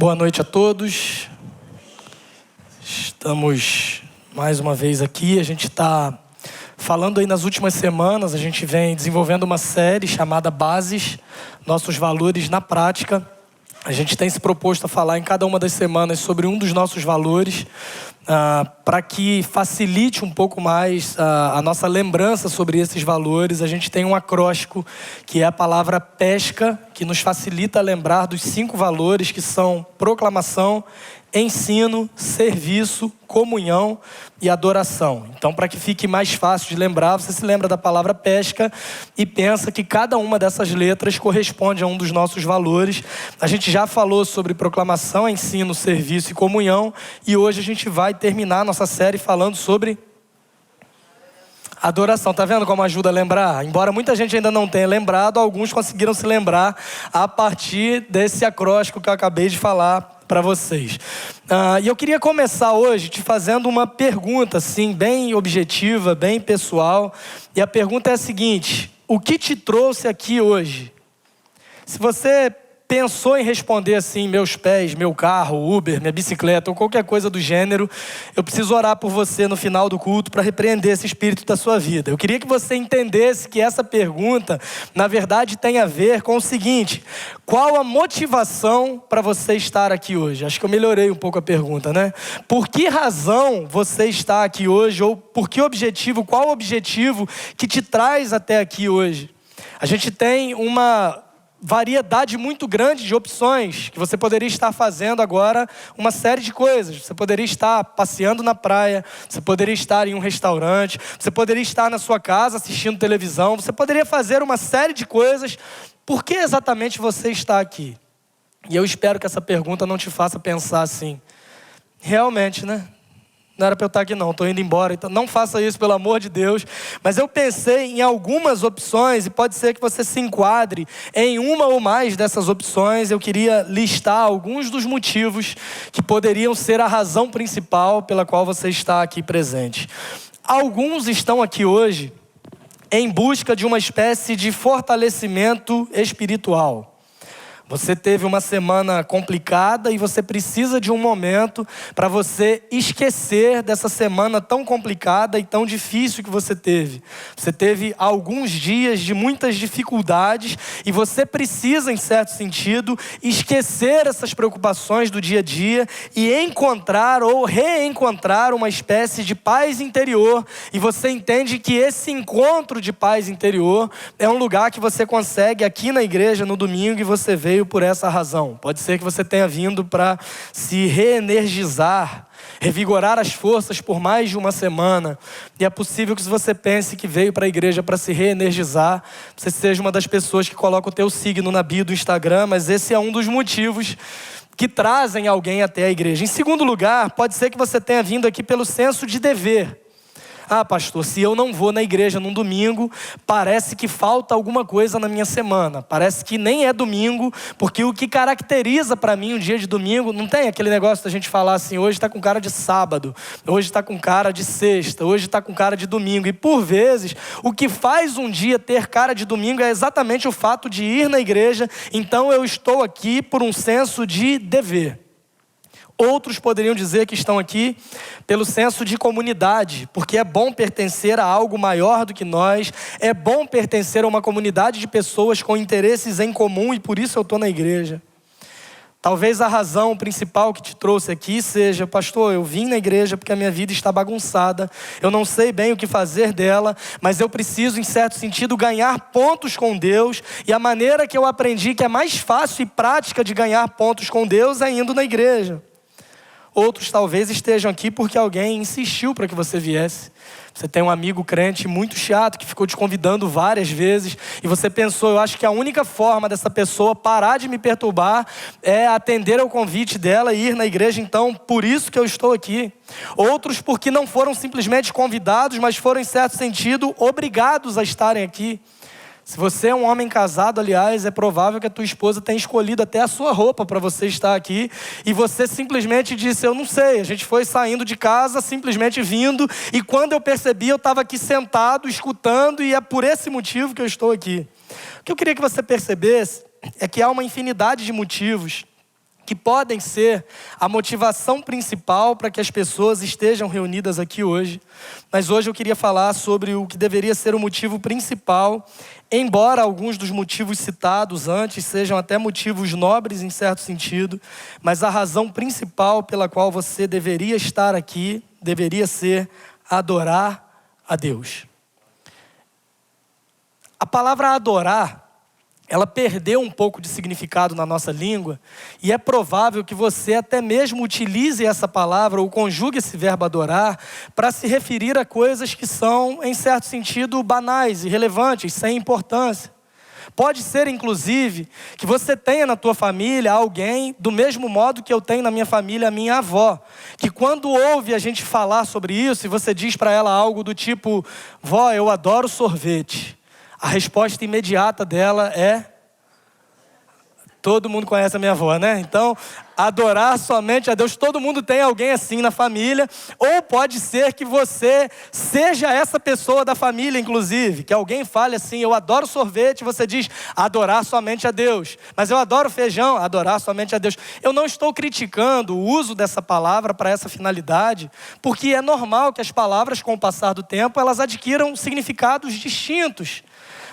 Boa noite a todos. Estamos mais uma vez aqui. A gente está falando aí nas últimas semanas, a gente vem desenvolvendo uma série chamada Bases, Nossos Valores na Prática. A gente tem se proposto a falar em cada uma das semanas sobre um dos nossos valores, para que facilite um pouco mais a nossa lembrança sobre esses valores. A gente tem um acróstico que é a palavra pesca, que nos facilita lembrar dos 5 valores, que são proclamação, ensino, serviço, comunhão e adoração. Então, para que fique mais fácil de lembrar, você se lembra da palavra pesca e pensa que cada uma dessas letras corresponde a um dos nossos valores. A gente já falou sobre proclamação, ensino, serviço e comunhão, e hoje a gente vai terminar a nossa série falando sobre adoração. Tá vendo como ajuda a lembrar? Embora muita gente ainda não tenha lembrado, alguns conseguiram se lembrar a partir desse acróstico que eu acabei de falar para vocês. E eu queria começar hoje te fazendo uma pergunta, assim, bem objetiva, bem pessoal. E a pergunta é a seguinte: o que te trouxe aqui hoje? Se você pensou em responder assim, meus pés, meu carro, Uber, minha bicicleta ou qualquer coisa do gênero, eu preciso orar por você no final do culto para repreender esse espírito da sua vida. Eu queria que você entendesse que essa pergunta, na verdade, tem a ver com o seguinte: qual a motivação para você estar aqui hoje? Acho que eu melhorei um pouco a pergunta, né? Por que razão você está aqui hoje? Ou por que objetivo, qual o objetivo que te traz até aqui hoje? A gente tem uma variedade muito grande de opções que você poderia estar fazendo agora, uma série de coisas. Você poderia estar passeando na praia, você poderia estar em um restaurante, você poderia estar na sua casa assistindo televisão, você poderia fazer uma série de coisas. Por que exatamente você está aqui? E eu espero que essa pergunta não te faça pensar assim: realmente, né? Não era para eu estar aqui não, estou indo embora. Então não faça isso, pelo amor de Deus. Mas eu pensei em algumas opções, e pode ser que você se enquadre em uma ou mais dessas opções. Eu queria listar alguns dos motivos que poderiam ser a razão principal pela qual você está aqui presente. Alguns estão aqui hoje em busca de uma espécie de fortalecimento espiritual. Você teve uma semana complicada e você precisa de um momento para você esquecer dessa semana tão complicada e tão difícil que você teve. Você teve alguns dias de muitas dificuldades e você precisa, em certo sentido, esquecer essas preocupações do dia a dia e encontrar ou reencontrar uma espécie de paz interior. E você entende que esse encontro de paz interior é um lugar que você consegue aqui na igreja no domingo, e você veio por essa razão. Pode ser que você tenha vindo para se reenergizar, revigorar as forças por mais de uma semana. E é possível que, se você pense que veio para a igreja para se reenergizar, você seja uma das pessoas que coloca o teu signo na bio do Instagram, mas esse é um dos motivos que trazem alguém até a igreja. Em segundo lugar, pode ser que você tenha vindo aqui pelo senso de dever. Ah, pastor, se eu não vou na igreja num domingo, parece que falta alguma coisa na minha semana. Parece que nem é domingo, porque o que caracteriza para mim um dia de domingo, não tem aquele negócio da gente falar assim: hoje está com cara de sábado, hoje está com cara de sexta, hoje está com cara de domingo. E por vezes, o que faz um dia ter cara de domingo é exatamente o fato de ir na igreja. Então eu estou aqui por um senso de dever. Outros poderiam dizer que estão aqui pelo senso de comunidade, porque é bom pertencer a algo maior do que nós, é bom pertencer a uma comunidade de pessoas com interesses em comum, e por isso eu estou na igreja. Talvez a razão principal que te trouxe aqui seja: pastor, eu vim na igreja porque a minha vida está bagunçada, eu não sei bem o que fazer dela, mas eu preciso, em certo sentido, ganhar pontos com Deus, e a maneira que eu aprendi que é mais fácil e prática de ganhar pontos com Deus é indo na igreja. Outros talvez estejam aqui porque alguém insistiu para que você viesse. Você tem um amigo crente muito chato que ficou te convidando várias vezes e você pensou: eu acho que a única forma dessa pessoa parar de me perturbar é atender ao convite dela e ir na igreja, então por isso que eu estou aqui. Outros porque não foram simplesmente convidados, mas foram, em certo sentido, obrigados a estarem aqui. Se você é um homem casado, aliás, é provável que a tua esposa tenha escolhido até a sua roupa para você estar aqui, e você simplesmente disse: eu não sei, a gente foi saindo de casa, simplesmente vindo, e quando eu percebi, eu estava aqui sentado, escutando, e é por esse motivo que eu estou aqui. O que eu queria que você percebesse é que há uma infinidade de motivos que podem ser a motivação principal para que as pessoas estejam reunidas aqui hoje. Mas hoje eu queria falar sobre o que deveria ser o motivo principal, embora alguns dos motivos citados antes sejam até motivos nobres em certo sentido, mas a razão principal pela qual você deveria estar aqui deveria ser adorar a Deus. A palavra adorar, ela perdeu um pouco de significado na nossa língua, e é provável que você até mesmo utilize essa palavra ou conjugue esse verbo adorar para se referir a coisas que são, em certo sentido, banais, irrelevantes, sem importância. Pode ser, inclusive, que você tenha na tua família alguém, do mesmo modo que eu tenho na minha família a minha avó, que quando ouve a gente falar sobre isso, e você diz para ela algo do tipo: vó, eu adoro sorvete. A resposta imediata dela é: todo mundo conhece a minha avó, né? Então, adorar somente a Deus. Todo mundo tem alguém assim na família. Ou pode ser que você seja essa pessoa da família, inclusive. Que alguém fale assim: eu adoro sorvete. E você diz: adorar somente a Deus. Mas eu adoro feijão. Adorar somente a Deus. Eu não estou criticando o uso dessa palavra para essa finalidade, porque é normal que as palavras, com o passar do tempo, elas adquiram significados distintos.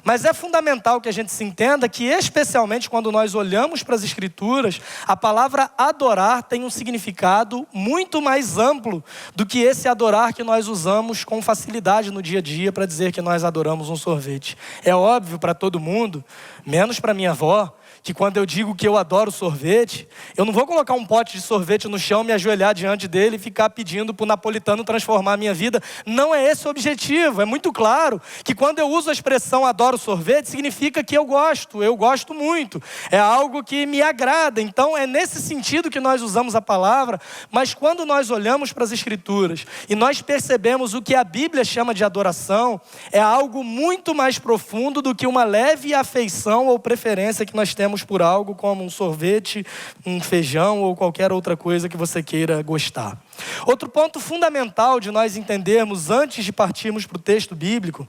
Mas é fundamental que a gente se entenda que, especialmente quando nós olhamos para as Escrituras, a palavra adorar tem um significado muito mais amplo do que esse adorar que nós usamos com facilidade no dia a dia para dizer que nós adoramos um sorvete. É óbvio para todo mundo, menos para minha avó, que quando eu digo que eu adoro sorvete, eu não vou colocar um pote de sorvete no chão, me ajoelhar diante dele e ficar pedindo para o napolitano transformar a minha vida. Não é esse o objetivo. É muito claro que quando eu uso a expressão adoro sorvete, significa que eu gosto muito. É algo que me agrada. Então é nesse sentido que nós usamos a palavra, mas quando nós olhamos para as Escrituras e nós percebemos o que a Bíblia chama de adoração, é algo muito mais profundo do que uma leve afeição ou preferência que nós temos por algo como um sorvete, um feijão ou qualquer outra coisa que você queira gostar. Outro ponto fundamental de nós entendermos antes de partirmos para o texto bíblico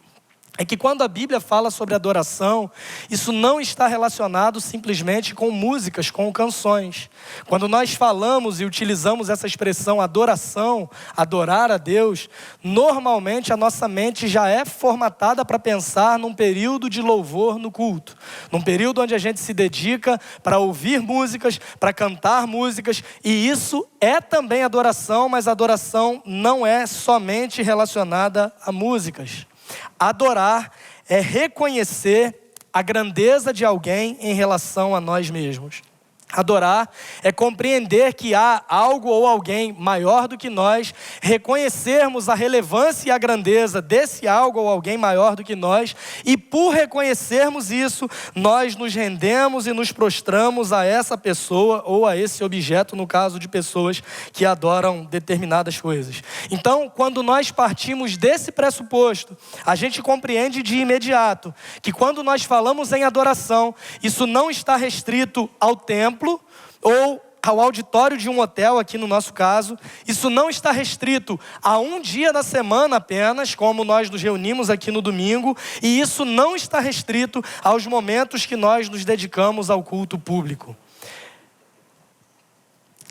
é que quando a Bíblia fala sobre adoração, isso não está relacionado simplesmente com músicas, com canções. Quando nós falamos e utilizamos essa expressão adoração, adorar a Deus, normalmente a nossa mente já é formatada para pensar num período de louvor no culto. Num período onde a gente se dedica para ouvir músicas, para cantar músicas, e isso é também adoração, mas a adoração não é somente relacionada a músicas. Adorar é reconhecer a grandeza de alguém em relação a nós mesmos. Adorar é compreender que há algo ou alguém maior do que nós, reconhecermos a relevância e a grandeza desse algo ou alguém maior do que nós, e por reconhecermos isso, nós nos rendemos e nos prostramos a essa pessoa ou a esse objeto, no caso de pessoas que adoram determinadas coisas. Então, quando nós partimos desse pressuposto, a gente compreende de imediato que quando nós falamos em adoração, isso não está restrito ao templo, ou ao auditório de um hotel, aqui no nosso caso. Isso não está restrito a um dia da semana apenas, como nós nos reunimos aqui no domingo, e isso não está restrito aos momentos que nós nos dedicamos ao culto público.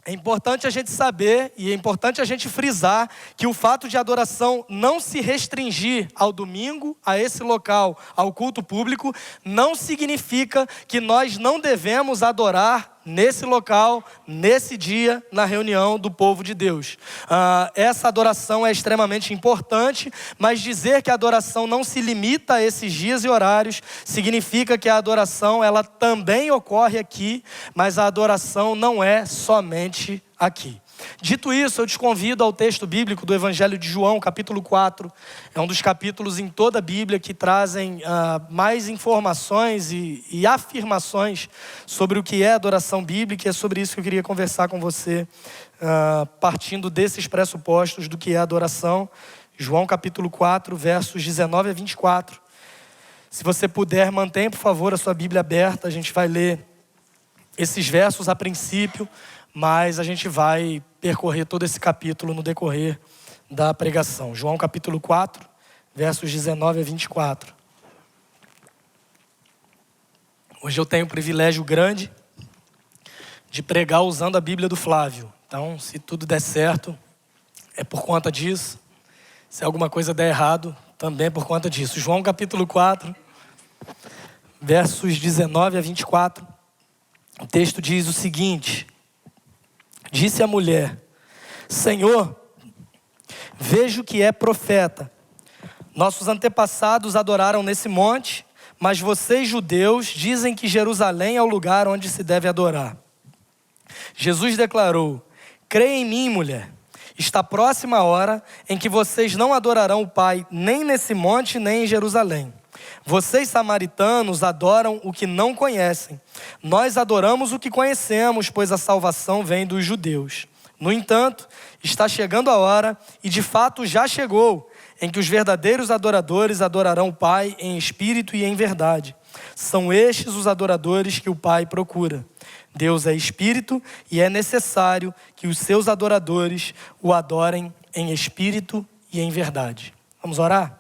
É importante a gente saber e é importante a gente frisar que o fato de adoração não se restringir ao domingo, a esse local, ao culto público, não significa que nós não devemos adorar nesse local, nesse dia, na reunião do povo de Deus. Essa adoração é extremamente importante, mas dizer que a adoração não se limita a esses dias e horários, significa que a adoração ela também ocorre aqui, mas a adoração não é somente aqui. Dito isso, eu te convido ao texto bíblico do Evangelho de João, capítulo 4. É um dos capítulos em toda a Bíblia que trazem mais informações e afirmações sobre o que é adoração bíblica. E é sobre isso que eu queria conversar com você, partindo desses pressupostos do que é adoração. João capítulo 4, versos 19 a 24. Se você puder, mantenha, por favor, a sua Bíblia aberta. A gente vai ler esses versos a princípio, mas a gente vai percorrer todo esse capítulo no decorrer da pregação. João capítulo 4, versos 19 a 24. Hoje eu tenho o privilégio grande de pregar usando a Bíblia do Flávio. Então, se tudo der certo, é por conta disso. Se alguma coisa der errado, também é por conta disso. João capítulo 4, versos 19 a 24. O texto diz o seguinte: disse a mulher: Senhor, vejo que é profeta. Nossos antepassados adoraram nesse monte, mas vocês, judeus, dizem que Jerusalém é o lugar onde se deve adorar. Jesus declarou: creia em mim, mulher. Está próxima a hora em que vocês não adorarão o Pai nem nesse monte, nem em Jerusalém. Vocês, samaritanos, adoram o que não conhecem. Nós adoramos o que conhecemos, pois a salvação vem dos judeus. No entanto, está chegando a hora, e de fato já chegou, em que os verdadeiros adoradores adorarão o Pai em espírito e em verdade. São estes os adoradores que o Pai procura. Deus é espírito e é necessário que os seus adoradores o adorem em espírito e em verdade. Vamos orar?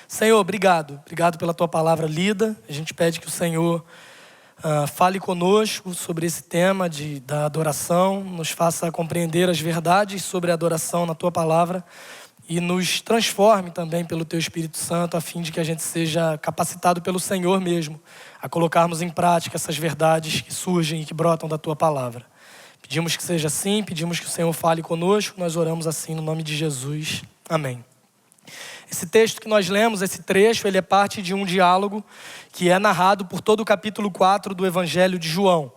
Senhor, obrigado. Obrigado pela tua palavra lida. A gente pede que o Senhor fale conosco sobre esse tema da adoração, nos faça compreender as verdades sobre a adoração na tua palavra e nos transforme também pelo teu Espírito Santo, a fim de que a gente seja capacitado pelo Senhor mesmo a colocarmos em prática essas verdades que surgem e que brotam da tua palavra. Pedimos que seja assim, pedimos que o Senhor fale conosco, nós oramos assim no nome de Jesus. Amém. Esse texto que nós lemos, esse trecho, ele é parte de um diálogo que é narrado por todo o capítulo 4 do Evangelho de João.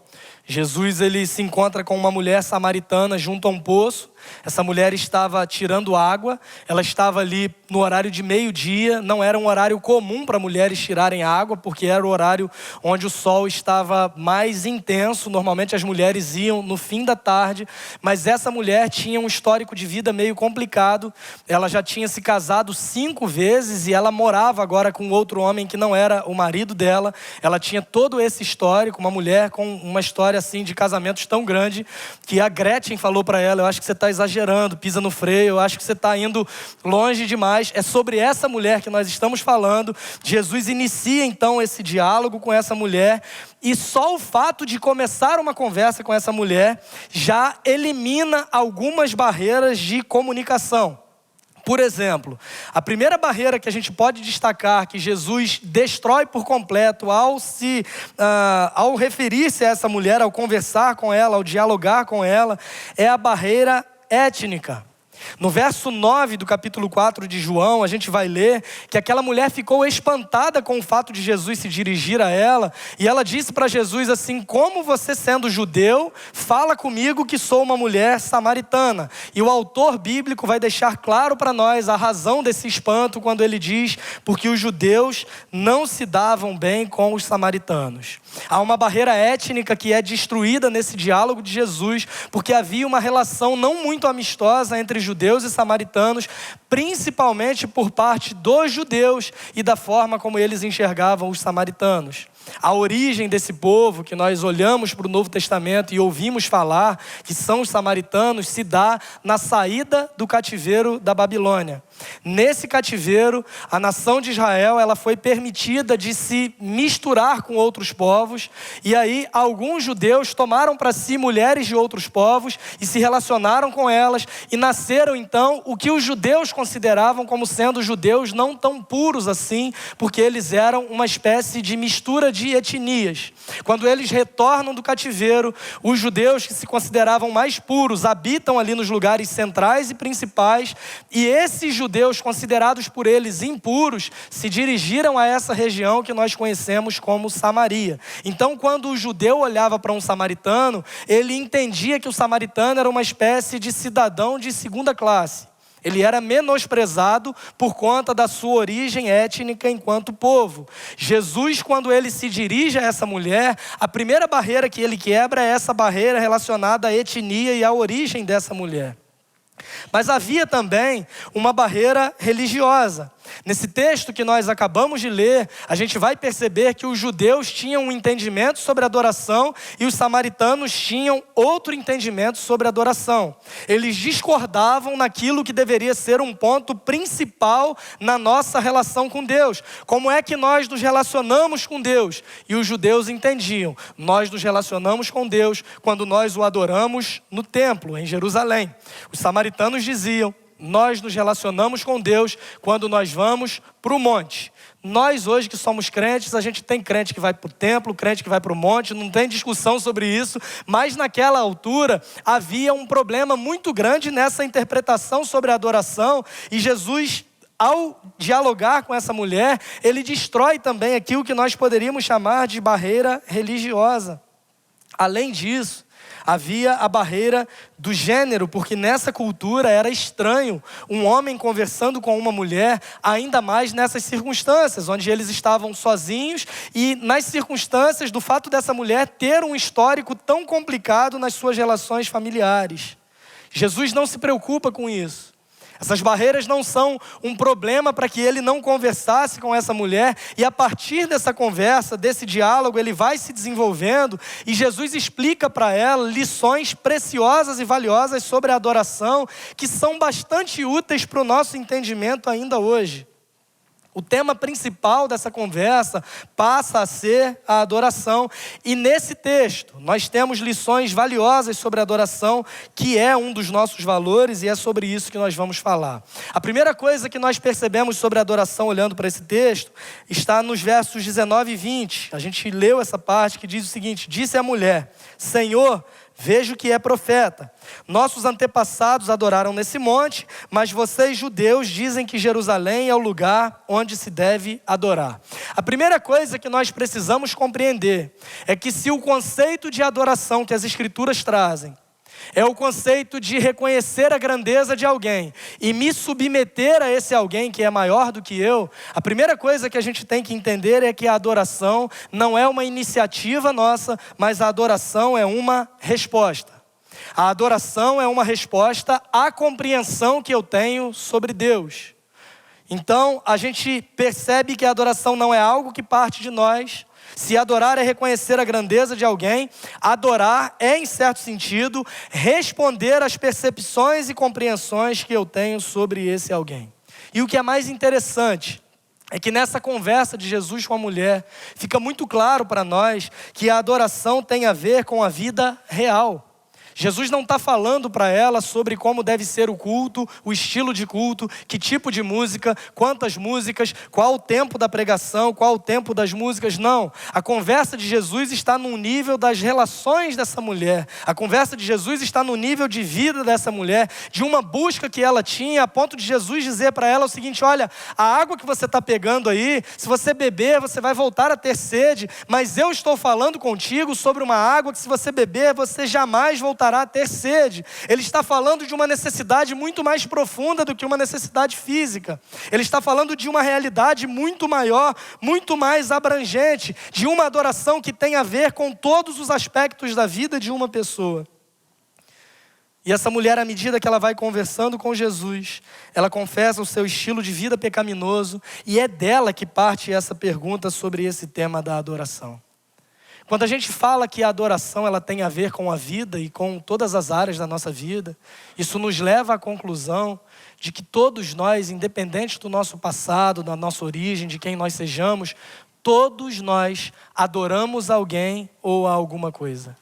Jesus, ele se encontra com uma mulher samaritana junto a um poço. Essa mulher estava tirando água, ela estava ali no horário de meio-dia, não era um horário comum para mulheres tirarem água, porque era o horário onde o sol estava mais intenso. Normalmente as mulheres iam no fim da tarde, mas essa mulher tinha um histórico de vida meio complicado. Ela já tinha se casado 5 vezes e ela morava agora com outro homem que não era o marido dela. Ela tinha todo esse histórico, uma mulher com uma história assim de casamentos tão grande que a Gretchen falou para ela: eu acho que você está exagerando, pisa no freio, eu acho que você está indo longe demais. É sobre essa mulher que nós estamos falando. Jesus inicia então esse diálogo com essa mulher, e só o fato de começar uma conversa com essa mulher já elimina algumas barreiras de comunicação. Por exemplo, a primeira barreira que a gente pode destacar, que Jesus destrói por completo ao referir-se a essa mulher, ao conversar com ela, ao dialogar com ela, é a barreira étnica. No verso 9 do capítulo 4 de João, a gente vai ler que aquela mulher ficou espantada com o fato de Jesus se dirigir a ela, e ela disse para Jesus assim: como você, sendo judeu, fala comigo que sou uma mulher samaritana? E o autor bíblico vai deixar claro para nós a razão desse espanto quando ele diz: porque os judeus não se davam bem com os samaritanos. Há uma barreira étnica que é destruída nesse diálogo de Jesus, porque havia uma relação não muito amistosa entre judeus e samaritanos, principalmente por parte dos judeus e da forma como eles enxergavam os samaritanos. A origem desse povo que nós olhamos para o Novo Testamento e ouvimos falar, que são os samaritanos, se dá na saída do cativeiro da Babilônia. Nesse cativeiro, a nação de Israel, ela foi permitida de se misturar com outros povos, e aí alguns judeus tomaram para si mulheres de outros povos e se relacionaram com elas, e nasceram então o que os judeus consideravam como sendo judeus não tão puros assim, porque eles eram uma espécie de mistura de etnias. Quando eles retornam do cativeiro, os judeus que se consideravam mais puros habitam ali nos lugares centrais e principais, e esses judeus considerados por eles impuros se dirigiram a essa região que nós conhecemos como Samaria. Então, quando o judeu olhava para um samaritano, ele entendia que o samaritano era uma espécie de cidadão de segunda classe. Ele era menosprezado por conta da sua origem étnica enquanto povo. Jesus, quando ele se dirige a essa mulher, a primeira barreira que ele quebra é essa barreira relacionada à etnia e à origem dessa mulher. Mas havia também uma barreira religiosa. Nesse texto que nós acabamos de ler, a gente vai perceber que os judeus tinham um entendimento sobre adoração e os samaritanos tinham outro entendimento sobre adoração. Eles discordavam naquilo que deveria ser um ponto principal na nossa relação com Deus. Como é que nós nos relacionamos com Deus? E os judeus entendiam, nós nos relacionamos com Deus quando nós o adoramos no templo, em Jerusalém. Os samaritanos diziam, nós nos relacionamos com Deus quando nós vamos para o monte. Nós hoje que somos crentes, a gente tem crente que vai para o templo, crente que vai para o monte, não tem discussão sobre isso, mas naquela altura havia um problema muito grande nessa interpretação sobre a adoração, e Jesus, ao dialogar com essa mulher, ele destrói também aquilo que nós poderíamos chamar de barreira religiosa. Além disso, havia a barreira do gênero, porque nessa cultura era estranho um homem conversando com uma mulher, ainda mais nessas circunstâncias, onde eles estavam sozinhos e nas circunstâncias do fato dessa mulher ter um histórico tão complicado nas suas relações familiares. Jesus não se preocupa com isso. Essas barreiras não são um problema para que ele não conversasse com essa mulher, e a partir dessa conversa, desse diálogo, ele vai se desenvolvendo e Jesus explica para ela lições preciosas e valiosas sobre a adoração que são bastante úteis para o nosso entendimento ainda hoje. O tema principal dessa conversa passa a ser a adoração. E nesse texto, nós temos lições valiosas sobre a adoração, que é um dos nossos valores, e é sobre isso que nós vamos falar. A primeira coisa que nós percebemos sobre a adoração, olhando para esse texto, está nos versos 19 e 20. A gente leu essa parte que diz o seguinte: disse a mulher, Senhor, vejo que é profeta. Nossos antepassados adoraram nesse monte, mas vocês, judeus, dizem que Jerusalém é o lugar onde se deve adorar. A primeira coisa que nós precisamos compreender é que se o conceito de adoração que as Escrituras trazem é o conceito de reconhecer a grandeza de alguém e me submeter a esse alguém que é maior do que eu, a primeira coisa que a gente tem que entender é que a adoração não é uma iniciativa nossa, mas a adoração é uma resposta. A adoração é uma resposta à compreensão que eu tenho sobre Deus. Então, a gente percebe que a adoração não é algo que parte de nós. Se adorar é reconhecer a grandeza de alguém, adorar é, em certo sentido, responder às percepções e compreensões que eu tenho sobre esse alguém. E o que é mais interessante é que nessa conversa de Jesus com a mulher, fica muito claro para nós que a adoração tem a ver com a vida real. Jesus não está falando para ela sobre como deve ser o culto, o estilo de culto, que tipo de música, quantas músicas, qual o tempo da pregação, qual o tempo das músicas. Não, a conversa de Jesus está no nível das relações dessa mulher. A conversa de Jesus está no nível de vida dessa mulher, de uma busca que ela tinha, a ponto de Jesus dizer para ela o seguinte: olha, a água que você está pegando aí, se você beber, você vai voltar a ter sede, mas eu estou falando contigo sobre uma água que se você beber, você jamais voltará a ter sede. Ele está falando de uma necessidade muito mais profunda do que uma necessidade física. Ele está falando de uma realidade muito maior, muito mais abrangente, de uma adoração que tem a ver com todos os aspectos da vida de uma pessoa. E essa mulher, à medida que ela vai conversando com Jesus, ela confessa o seu estilo de vida pecaminoso, e é dela que parte essa pergunta sobre esse tema da adoração. Quando a gente fala que a adoração ela tem a ver com a vida e com todas as áreas da nossa vida, isso nos leva à conclusão de que todos nós, independente do nosso passado, da nossa origem, de quem nós sejamos, todos nós adoramos alguém ou alguma coisa.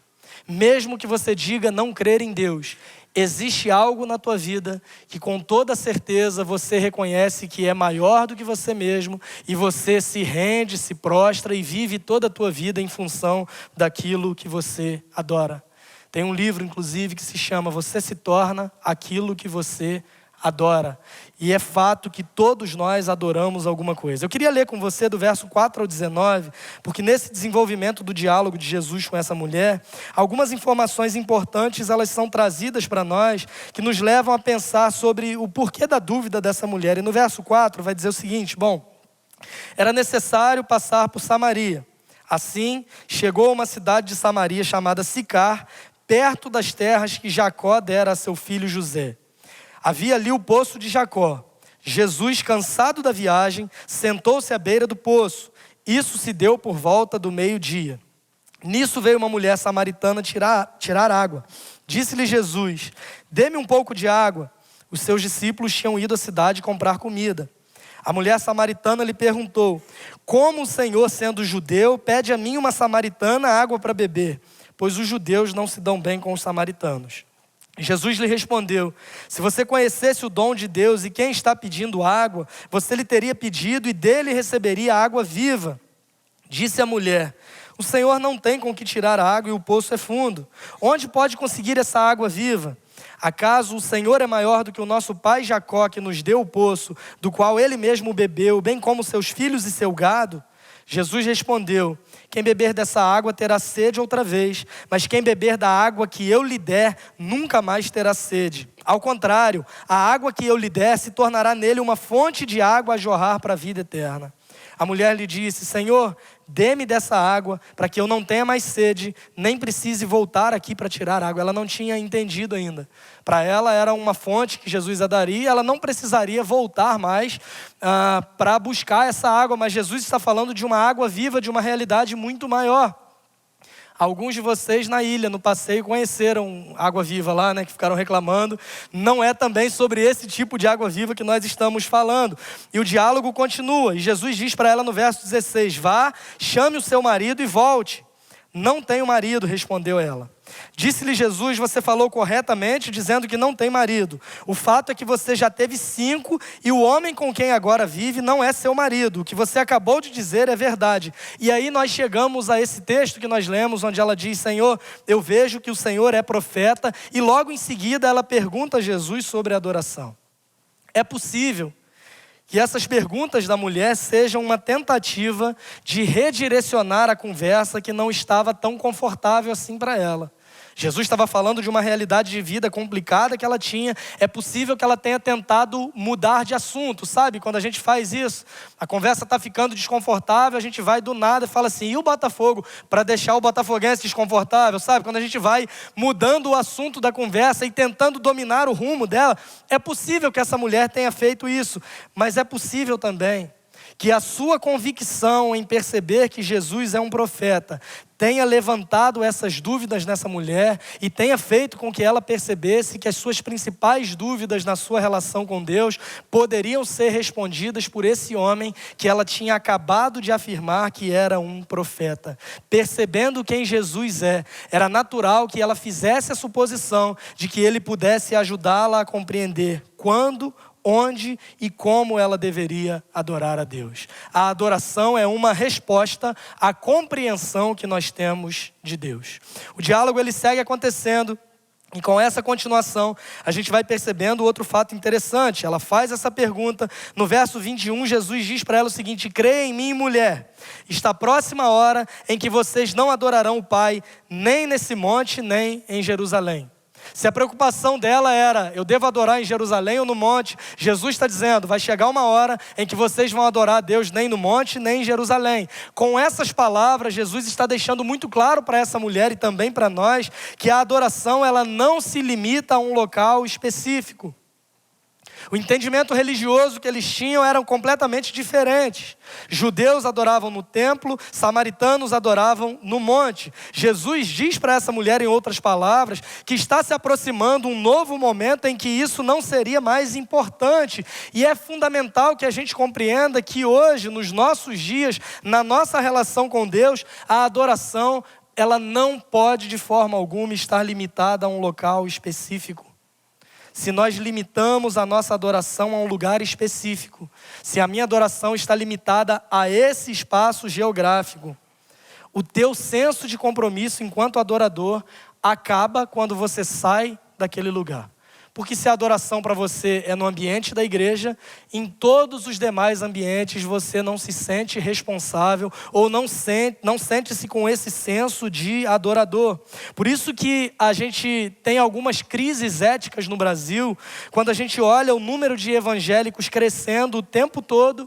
Mesmo que você diga não crer em Deus, existe algo na tua vida que com toda certeza você reconhece que é maior do que você mesmo e você se rende, se prostra e vive toda a tua vida em função daquilo que você adora. Tem um livro, inclusive, que se chama Você se torna aquilo que você adora. E é fato que todos nós adoramos alguma coisa. Eu queria ler com você do verso 4 ao 19, porque nesse desenvolvimento do diálogo de Jesus com essa mulher, algumas informações importantes elas são trazidas para nós, que nos levam a pensar sobre o porquê da dúvida dessa mulher. E no verso 4 vai dizer o seguinte: era necessário passar por Samaria. Assim, chegou a uma cidade de Samaria chamada Sicar, perto das terras que Jacó dera a seu filho José. Havia ali o poço de Jacó. Jesus, cansado da viagem, sentou-se à beira do poço. Isso se deu por volta do meio-dia. Nisso veio uma mulher samaritana tirar água. Disse-lhe Jesus: dê-me um pouco de água. Os seus discípulos tinham ido à cidade comprar comida. A mulher samaritana lhe perguntou: como o Senhor, sendo judeu, pede a mim, uma samaritana, água para beber? Pois os judeus não se dão bem com os samaritanos. Jesus lhe respondeu: se você conhecesse o dom de Deus e quem está pedindo água, você lhe teria pedido e dele receberia água viva. Disse a mulher: o Senhor não tem com que tirar a água e o poço é fundo. Onde pode conseguir essa água viva? Acaso o Senhor é maior do que o nosso pai Jacó, que nos deu o poço, do qual ele mesmo bebeu, bem como seus filhos e seu gado? Jesus respondeu: quem beber dessa água terá sede outra vez, mas quem beber da água que eu lhe der, nunca mais terá sede. Ao contrário, a água que eu lhe der se tornará nele uma fonte de água a jorrar para a vida eterna. A mulher lhe disse: Senhor, dê-me dessa água, para que eu não tenha mais sede, nem precise voltar aqui para tirar água. Ela não tinha entendido ainda. Para ela era uma fonte que Jesus a daria, ela não precisaria voltar mais para buscar essa água, mas Jesus está falando de uma água viva, de uma realidade muito maior. Alguns de vocês na ilha, no passeio, conheceram água viva lá, né, que ficaram reclamando. Não é também sobre esse tipo de água viva que nós estamos falando. E o diálogo continua. E Jesus diz para ela no verso 16: vá, chame o seu marido e volte. Não tenho marido, respondeu ela. Disse-lhe Jesus: você falou corretamente dizendo que não tem marido. O fato é que você já teve 5 e o homem com quem agora vive não é seu marido. O que você acabou de dizer é verdade. E aí nós chegamos a esse texto que nós lemos, onde ela diz: Senhor, eu vejo que o Senhor é profeta. E logo em seguida ela pergunta a Jesus sobre a adoração. É possível que essas perguntas da mulher sejam uma tentativa de redirecionar a conversa que não estava tão confortável assim para ela. Jesus estava falando de uma realidade de vida complicada que ela tinha. É possível que ela tenha tentado mudar de assunto, sabe? Quando a gente faz isso, a conversa está ficando desconfortável, a gente vai do nada e fala assim: e o Botafogo? Para deixar o botafoguense desconfortável, sabe? Quando a gente vai mudando o assunto da conversa e tentando dominar o rumo dela, é possível que essa mulher tenha feito isso, mas é possível também que a sua convicção em perceber que Jesus é um profeta tenha levantado essas dúvidas nessa mulher e tenha feito com que ela percebesse que as suas principais dúvidas na sua relação com Deus poderiam ser respondidas por esse homem que ela tinha acabado de afirmar que era um profeta. Percebendo quem Jesus é, era natural que ela fizesse a suposição de que ele pudesse ajudá-la a compreender quando, onde e como ela deveria adorar a Deus. A adoração é uma resposta à compreensão que nós temos de Deus. O diálogo ele segue acontecendo e com essa continuação a gente vai percebendo outro fato interessante. Ela faz essa pergunta. No verso 21, Jesus diz para ela o seguinte: creia em mim, mulher. Está próxima a hora em que vocês não adorarão o Pai, nem nesse monte, nem em Jerusalém. Se a preocupação dela era: eu devo adorar em Jerusalém ou no monte, Jesus está dizendo: vai chegar uma hora em que vocês vão adorar a Deus nem no monte, nem em Jerusalém. Com essas palavras, Jesus está deixando muito claro para essa mulher e também para nós que a adoração ela não se limita a um local específico. O entendimento religioso que eles tinham era completamente diferente. Judeus adoravam no templo, samaritanos adoravam no monte. Jesus diz para essa mulher, em outras palavras, que está se aproximando um novo momento em que isso não seria mais importante. E é fundamental que a gente compreenda que hoje, nos nossos dias, na nossa relação com Deus, a adoração, ela não pode de forma alguma estar limitada a um local específico. Se nós limitamos a nossa adoração a um lugar específico, se a minha adoração está limitada a esse espaço geográfico, o teu senso de compromisso enquanto adorador acaba quando você sai daquele lugar. Porque se a adoração para você é no ambiente da igreja, em todos os demais ambientes você não se sente responsável ou não sente-se com esse senso de adorador. Por isso que a gente tem algumas crises éticas no Brasil, quando a gente olha o número de evangélicos crescendo o tempo todo,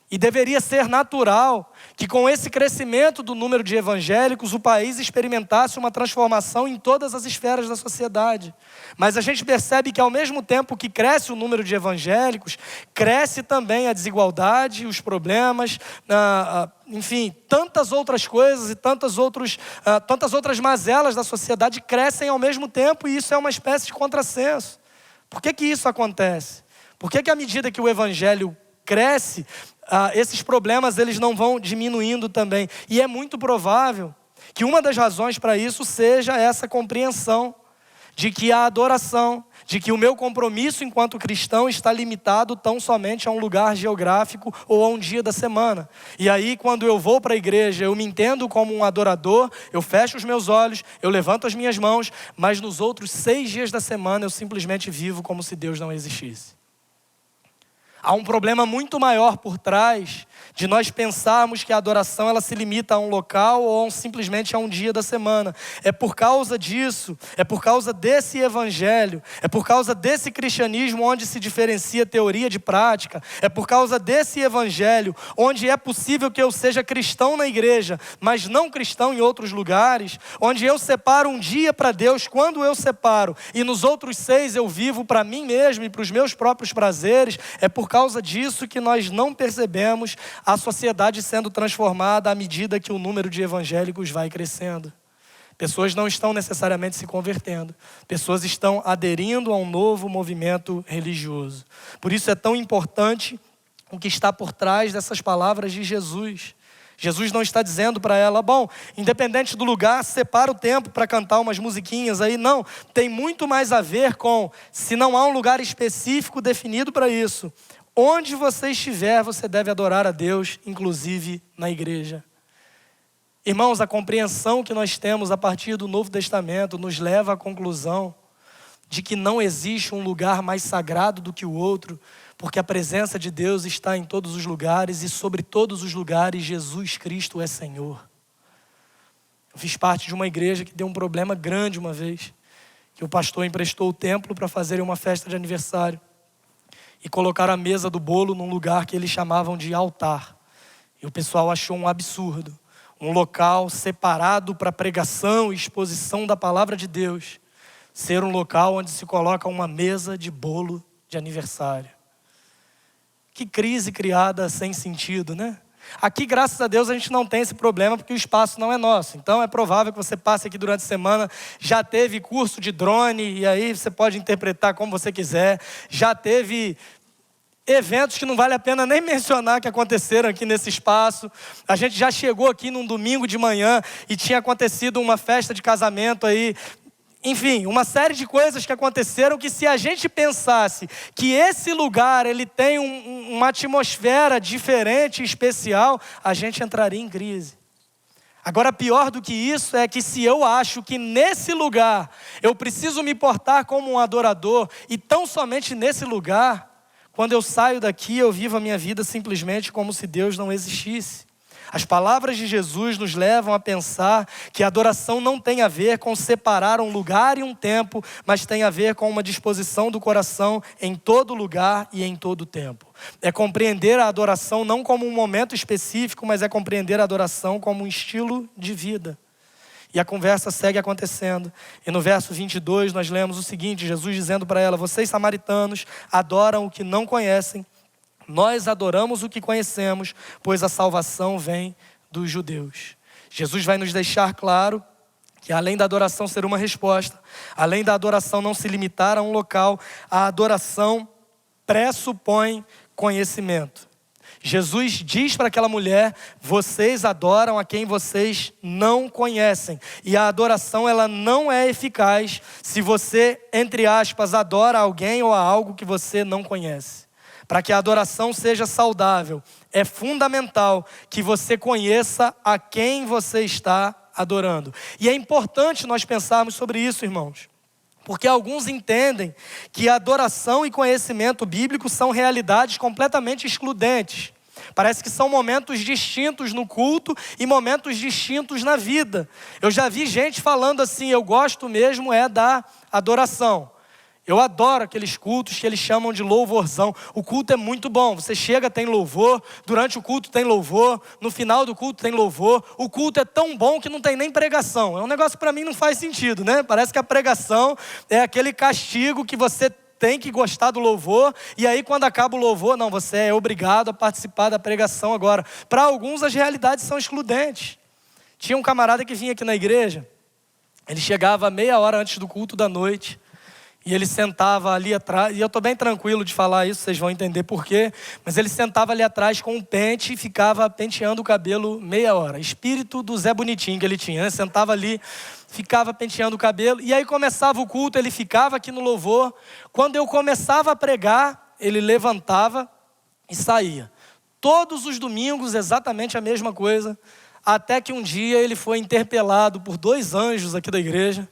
E deveria ser natural que com esse crescimento do número de evangélicos, o país experimentasse uma transformação em todas as esferas da sociedade. Mas a gente percebe que ao mesmo tempo que cresce o número de evangélicos, cresce também a desigualdade, os problemas, enfim, tantas outras coisas e tantas outras mazelas da sociedade crescem ao mesmo tempo, e isso é uma espécie de contrassenso. Por que isso acontece? Por que à medida que o evangelho cresce, esses problemas eles não vão diminuindo também? E é muito provável que uma das razões para isso seja essa compreensão de que a adoração, de que o meu compromisso enquanto cristão está limitado tão somente a um lugar geográfico ou a um dia da semana. E aí, quando eu vou para a igreja, eu me entendo como um adorador, eu fecho os meus olhos, eu levanto as minhas mãos, mas nos outros 6 dias da semana eu simplesmente vivo como se Deus não existisse. Há um problema muito maior por trás de nós pensarmos que a adoração ela se limita a um local ou simplesmente a um dia da semana. É por causa disso, é por causa desse evangelho, é por causa desse cristianismo onde se diferencia teoria de prática, é por causa desse evangelho onde é possível que eu seja cristão na igreja, mas não cristão em outros lugares, onde eu separo um dia para Deus quando eu separo, e nos outros 6 eu vivo para mim mesmo e para os meus próprios prazeres. É por causa disso que nós não percebemos a sociedade sendo transformada à medida que o número de evangélicos vai crescendo. Pessoas não estão necessariamente se convertendo. Pessoas estão aderindo a um novo movimento religioso. Por isso é tão importante o que está por trás dessas palavras de Jesus. Jesus não está dizendo para ela, bom, independente do lugar, separa o tempo para cantar umas musiquinhas aí. Não, tem muito mais a ver com, se não há um lugar específico definido para isso, onde você estiver, você deve adorar a Deus, inclusive na igreja. Irmãos, a compreensão que nós temos a partir do Novo Testamento nos leva à conclusão de que não existe um lugar mais sagrado do que o outro, porque a presença de Deus está em todos os lugares e sobre todos os lugares Jesus Cristo é Senhor. Eu fiz parte de uma igreja que deu um problema grande uma vez, que o pastor emprestou o templo para fazer uma festa de aniversário e colocaram a mesa do bolo num lugar que eles chamavam de altar. E o pessoal achou um absurdo. Um local separado para pregação e exposição da palavra de Deus ser um local onde se coloca uma mesa de bolo de aniversário. Que crise criada sem sentido, né? Aqui, graças a Deus, a gente não tem esse problema porque o espaço não é nosso. Então é provável que você passe aqui durante a semana, já teve curso de drone, e aí você pode interpretar como você quiser. Já teve eventos que não vale a pena nem mencionar que aconteceram aqui nesse espaço. A gente já chegou aqui num domingo de manhã e tinha acontecido uma festa de casamento aí. Enfim, uma série de coisas que aconteceram que, se a gente pensasse que esse lugar ele tem uma atmosfera diferente e especial, a gente entraria em crise. Agora, pior do que isso é que, se eu acho que nesse lugar eu preciso me portar como um adorador, e tão somente nesse lugar, quando eu saio daqui eu vivo a minha vida simplesmente como se Deus não existisse. As palavras de Jesus nos levam a pensar que a adoração não tem a ver com separar um lugar e um tempo, mas tem a ver com uma disposição do coração em todo lugar e em todo tempo. É compreender a adoração não como um momento específico, mas é compreender a adoração como um estilo de vida. E a conversa segue acontecendo. E no verso 22 nós lemos o seguinte, Jesus dizendo para ela, vocês samaritanos adoram o que não conhecem, nós adoramos o que conhecemos, pois a salvação vem dos judeus. Jesus vai nos deixar claro que, além da adoração ser uma resposta, além da adoração não se limitar a um local, a adoração pressupõe conhecimento. Jesus diz para aquela mulher, vocês adoram a quem vocês não conhecem. E a adoração ela não é eficaz se você, entre aspas, adora alguém ou a algo que você não conhece. Para que a adoração seja saudável, é fundamental que você conheça a quem você está adorando. E é importante nós pensarmos sobre isso, irmãos. Porque alguns entendem que adoração e conhecimento bíblico são realidades completamente excludentes. Parece que são momentos distintos no culto e momentos distintos na vida. Eu já vi gente falando assim, eu gosto mesmo é da adoração. Eu adoro aqueles cultos que eles chamam de louvorzão. O culto é muito bom. Você chega, tem louvor. Durante o culto tem louvor. No final do culto tem louvor. O culto é tão bom que não tem nem pregação. É um negócio que para mim não faz sentido, né? Parece que a pregação é aquele castigo que você tem que gostar do louvor. E aí quando acaba o louvor, não, você é obrigado a participar da pregação agora. Para alguns as realidades são excludentes. Tinha um camarada que vinha aqui na igreja. Ele chegava meia hora antes do culto da noite. E ele sentava ali atrás, e eu estou bem tranquilo de falar isso, vocês vão entender por quê. Mas ele sentava ali atrás com um pente e ficava penteando o cabelo meia hora. Espírito do Zé Bonitinho que ele tinha, né? Sentava ali, ficava penteando o cabelo. E aí começava o culto, ele ficava aqui no louvor. Quando eu começava a pregar, ele levantava e saía. Todos os domingos, exatamente a mesma coisa. Até que um dia ele foi interpelado por 2 anjos aqui da igreja.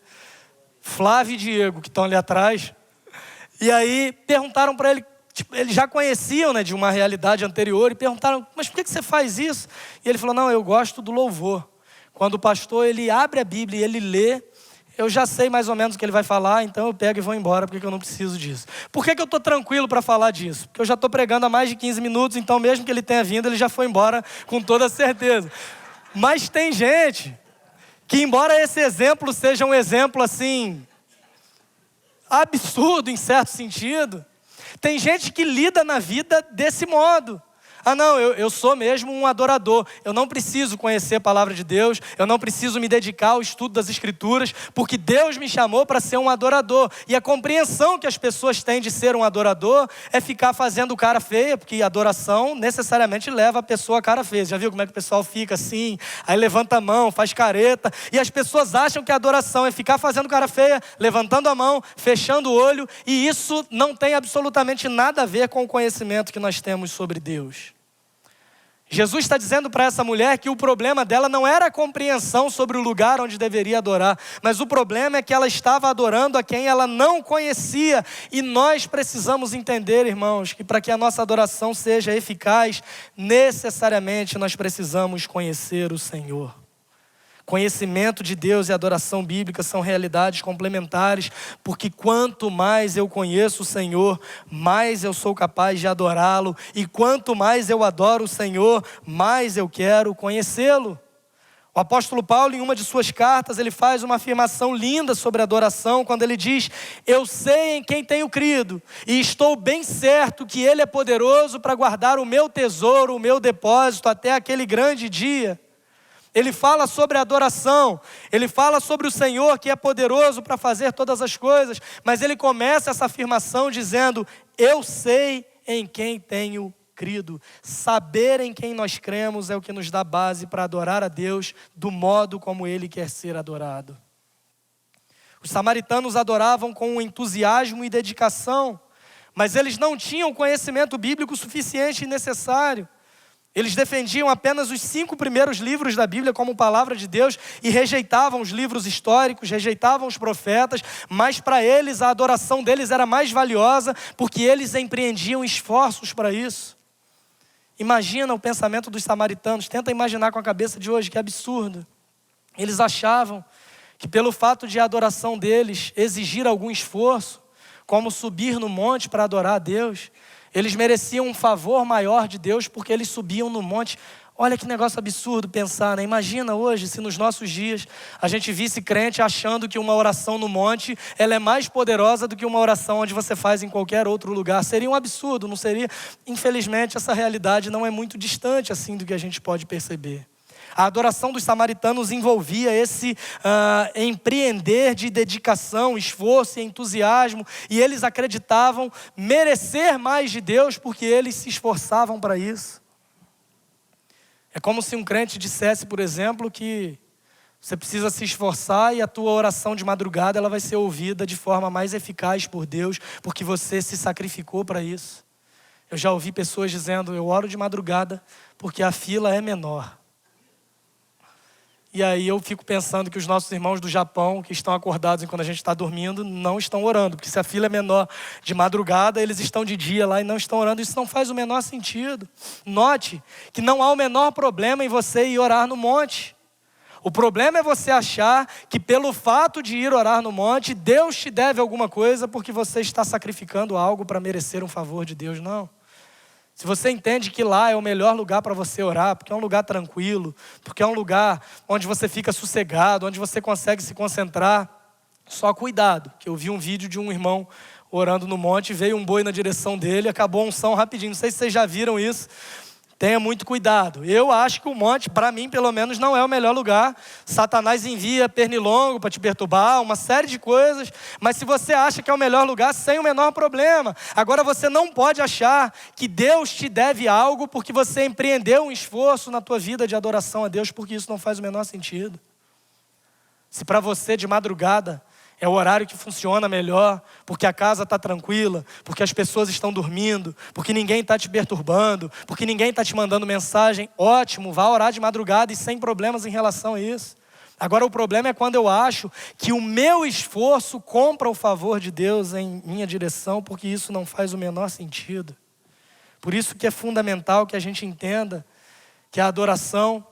Flávio e Diego, que estão ali atrás. E aí perguntaram para ele, tipo, eles já conheciam, né, de uma realidade anterior, e perguntaram, mas por que você faz isso? E ele falou, não, eu gosto do louvor. Quando o pastor ele abre a Bíblia e ele lê, eu já sei mais ou menos o que ele vai falar, então eu pego e vou embora, porque eu não preciso disso. Por que eu estou tranquilo para falar disso? Porque eu já estou pregando há mais de 15 minutos, então mesmo que ele tenha vindo, ele já foi embora com toda certeza. Mas tem gente que, embora esse exemplo seja um exemplo assim, absurdo em certo sentido, tem gente que lida na vida desse modo. Ah não, eu sou mesmo um adorador, eu não preciso conhecer a palavra de Deus, eu não preciso me dedicar ao estudo das escrituras, porque Deus me chamou para ser um adorador. E a compreensão que as pessoas têm de ser um adorador é ficar fazendo cara feia, porque adoração necessariamente leva a pessoa a cara feia. Já viu como é que o pessoal fica assim, aí levanta a mão, faz careta, e as pessoas acham que a adoração é ficar fazendo cara feia, levantando a mão, fechando o olho, e isso não tem absolutamente nada a ver com o conhecimento que nós temos sobre Deus. Jesus está dizendo para essa mulher que o problema dela não era a compreensão sobre o lugar onde deveria adorar, mas o problema é que ela estava adorando a quem ela não conhecia. E nós precisamos entender, irmãos, que para que a nossa adoração seja eficaz, necessariamente nós precisamos conhecer o Senhor. Conhecimento de Deus e adoração bíblica são realidades complementares, porque quanto mais eu conheço o Senhor, mais eu sou capaz de adorá-lo, e quanto mais eu adoro o Senhor, mais eu quero conhecê-lo. O apóstolo Paulo, em uma de suas cartas, ele faz uma afirmação linda sobre adoração, quando ele diz, eu sei em quem tenho crido, e estou bem certo que Ele é poderoso para guardar o meu tesouro, o meu depósito, até aquele grande dia. Ele fala sobre a adoração, ele fala sobre o Senhor que é poderoso para fazer todas as coisas, mas ele começa essa afirmação dizendo, eu sei em quem tenho crido. Saber em quem nós cremos é o que nos dá base para adorar a Deus do modo como Ele quer ser adorado. Os samaritanos adoravam com entusiasmo e dedicação, mas eles não tinham conhecimento bíblico suficiente e necessário. Eles defendiam apenas os 5 primeiros livros da Bíblia como palavra de Deus e rejeitavam os livros históricos, rejeitavam os profetas, mas para eles a adoração deles era mais valiosa porque eles empreendiam esforços para isso. Imagina o pensamento dos samaritanos, tenta imaginar com a cabeça de hoje, que absurdo. Eles achavam que pelo fato de a adoração deles exigir algum esforço, como subir no monte para adorar a Deus, eles mereciam um favor maior de Deus porque eles subiam no monte. Olha que negócio absurdo pensar, né? Imagina hoje se nos nossos dias a gente visse crente achando que uma oração no monte ela é mais poderosa do que uma oração onde você faz em qualquer outro lugar. Seria um absurdo, não seria? Infelizmente essa realidade não é muito distante assim do que a gente pode perceber. A adoração dos samaritanos envolvia esse empreender de dedicação, esforço e entusiasmo. E eles acreditavam merecer mais de Deus porque eles se esforçavam para isso. É como se um crente dissesse, por exemplo, que você precisa se esforçar e a tua oração de madrugada ela vai ser ouvida de forma mais eficaz por Deus, porque você se sacrificou para isso. Eu já ouvi pessoas dizendo, eu oro de madrugada porque a fila é menor. E aí eu fico pensando que os nossos irmãos do Japão, que estão acordados enquanto a gente está dormindo, não estão orando. Porque se a fila é menor de madrugada, eles estão de dia lá e não estão orando. Isso não faz o menor sentido. Note que não há o menor problema em você ir orar no monte. O problema é você achar que pelo fato de ir orar no monte, Deus te deve alguma coisa porque você está sacrificando algo para merecer um favor de Deus. Não. Se você entende que lá é o melhor lugar para você orar, porque é um lugar tranquilo, porque é um lugar onde você fica sossegado, onde você consegue se concentrar, só cuidado, que eu vi um vídeo de um irmão orando no monte, veio um boi na direção dele, acabou a unção rapidinho. Não sei se vocês já viram isso. Tenha muito cuidado. Eu acho que o monte, para mim pelo menos, não é o melhor lugar. Satanás envia pernilongo para te perturbar, uma série de coisas. Mas se você acha que é o melhor lugar, sem o menor problema. Agora você não pode achar que Deus te deve algo porque você empreendeu um esforço na tua vida de adoração a Deus, porque isso não faz o menor sentido. Se para você de madrugada é o horário que funciona melhor, porque a casa está tranquila, porque as pessoas estão dormindo, porque ninguém está te perturbando, porque ninguém está te mandando mensagem, ótimo, vá orar de madrugada e sem problemas em relação a isso. Agora o problema é quando eu acho que o meu esforço compra o favor de Deus em minha direção, porque isso não faz o menor sentido. Por isso que é fundamental que a gente entenda que a adoração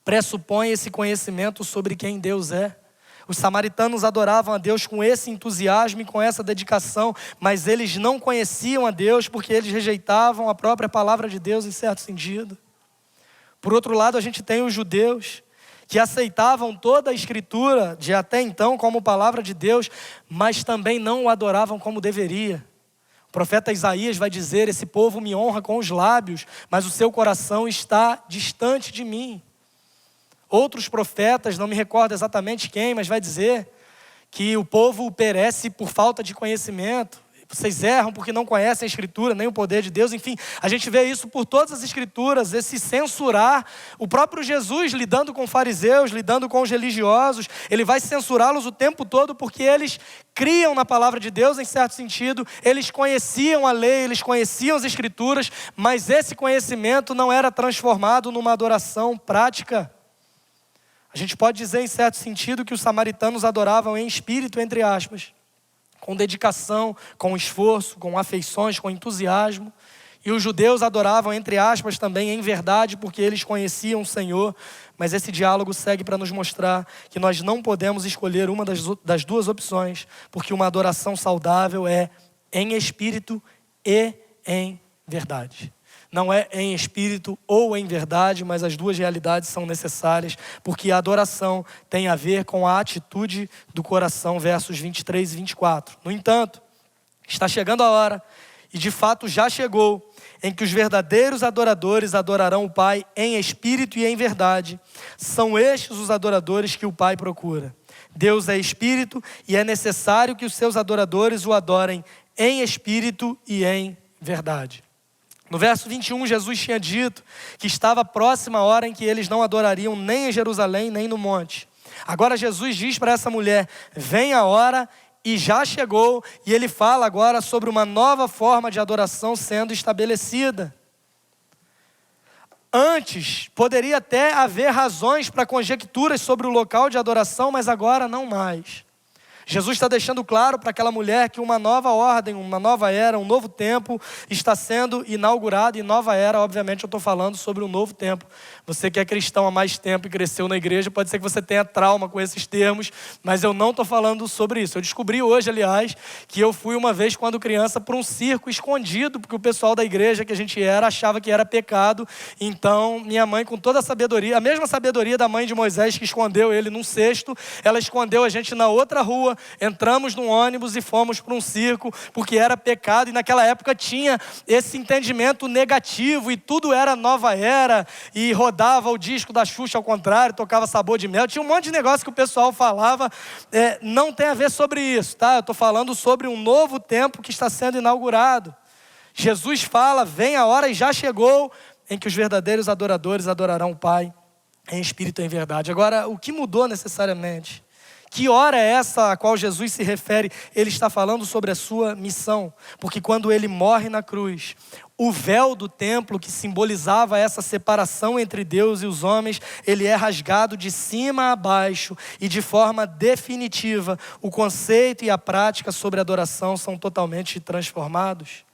pressupõe esse conhecimento sobre quem Deus é. Os samaritanos adoravam a Deus com esse entusiasmo e com essa dedicação, mas eles não conheciam a Deus porque eles rejeitavam a própria palavra de Deus em certo sentido. Por outro lado, a gente tem os judeus que aceitavam toda a escritura de até então como palavra de Deus, mas também não o adoravam como deveria. O profeta Isaías vai dizer: esse povo me honra com os lábios, mas o seu coração está distante de mim. Outros profetas, não me recordo exatamente quem, mas vai dizer que o povo perece por falta de conhecimento. Vocês erram porque não conhecem a Escritura, nem o poder de Deus. Enfim, a gente vê isso por todas as Escrituras, esse censurar. O próprio Jesus, lidando com fariseus, lidando com os religiosos, ele vai censurá-los o tempo todo porque eles criam na palavra de Deus em certo sentido. Eles conheciam a lei, eles conheciam as Escrituras, mas esse conhecimento não era transformado numa adoração prática. A gente pode dizer em certo sentido que os samaritanos adoravam em espírito, entre aspas, com dedicação, com esforço, com afeições, com entusiasmo. E os judeus adoravam, entre aspas, também em verdade, porque eles conheciam o Senhor. Mas esse diálogo segue para nos mostrar que nós não podemos escolher uma das duas opções, porque uma adoração saudável é em espírito e em verdade. Não é em espírito ou em verdade, mas as duas realidades são necessárias, porque a adoração tem a ver com a atitude do coração, versos 23 e 24. No entanto, está chegando a hora, e de fato já chegou, em que os verdadeiros adoradores adorarão o Pai em espírito e em verdade. São estes os adoradores que o Pai procura. Deus é espírito e é necessário que os seus adoradores o adorem em espírito e em verdade. No verso 21, Jesus tinha dito que estava próxima a hora em que eles não adorariam nem em Jerusalém, nem no monte. Agora Jesus diz para essa mulher: vem a hora e já chegou. E ele fala agora sobre uma nova forma de adoração sendo estabelecida. Antes, poderia até haver razões para conjecturas sobre o local de adoração, mas agora não mais. Jesus está deixando claro para aquela mulher que uma nova ordem, uma nova era, um novo tempo está sendo inaugurado. E nova era, obviamente, eu estou falando sobre um novo tempo. Você que é cristão há mais tempo e cresceu na igreja, pode ser que você tenha trauma com esses termos, mas eu não estou falando sobre isso. Eu descobri hoje, aliás, que eu fui uma vez, quando criança, para um circo escondido, porque o pessoal da igreja que a gente era achava que era pecado. Então, minha mãe, com toda a sabedoria, a mesma sabedoria da mãe de Moisés, que escondeu ele num cesto, ela escondeu a gente na outra rua. Entramos num ônibus e fomos para um circo, porque era pecado, e naquela época tinha esse entendimento negativo, e tudo era nova era, e rodava o disco da Xuxa ao contrário, tocava Sabor de Mel, tinha um monte de negócio que o pessoal falava, não tem a ver sobre isso, tá? Eu estou falando sobre um novo tempo que está sendo inaugurado. Jesus fala: vem a hora e já chegou, em que os verdadeiros adoradores adorarão o Pai em espírito e em verdade. Agora, o que mudou necessariamente? Que hora é essa a qual Jesus se refere? Ele está falando sobre a sua missão, porque quando ele morre na cruz, o véu do templo que simbolizava essa separação entre Deus e os homens, ele é rasgado de cima a baixo, e de forma definitiva, o conceito e a prática sobre adoração são totalmente transformados.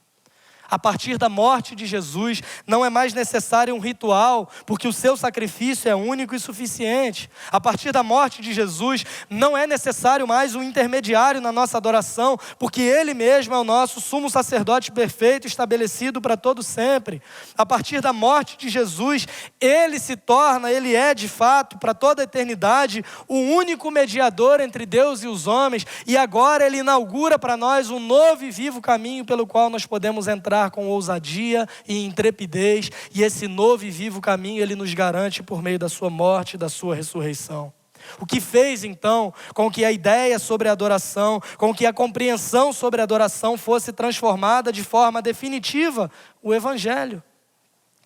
A partir da morte de Jesus, não é mais necessário um ritual, porque o seu sacrifício é único e suficiente. A partir da morte de Jesus, não é necessário mais um intermediário na nossa adoração, porque Ele mesmo é o nosso sumo sacerdote perfeito, estabelecido para todo sempre. A partir da morte de Jesus, Ele é de fato, para toda a eternidade, o único mediador entre Deus e os homens, e agora Ele inaugura para nós um novo e vivo caminho pelo qual nós podemos entrar com ousadia e intrepidez, e esse novo e vivo caminho Ele nos garante por meio da sua morte e da sua ressurreição. O que fez então com que a ideia sobre a adoração, com que a compreensão sobre a adoração fosse transformada de forma definitiva? O Evangelho.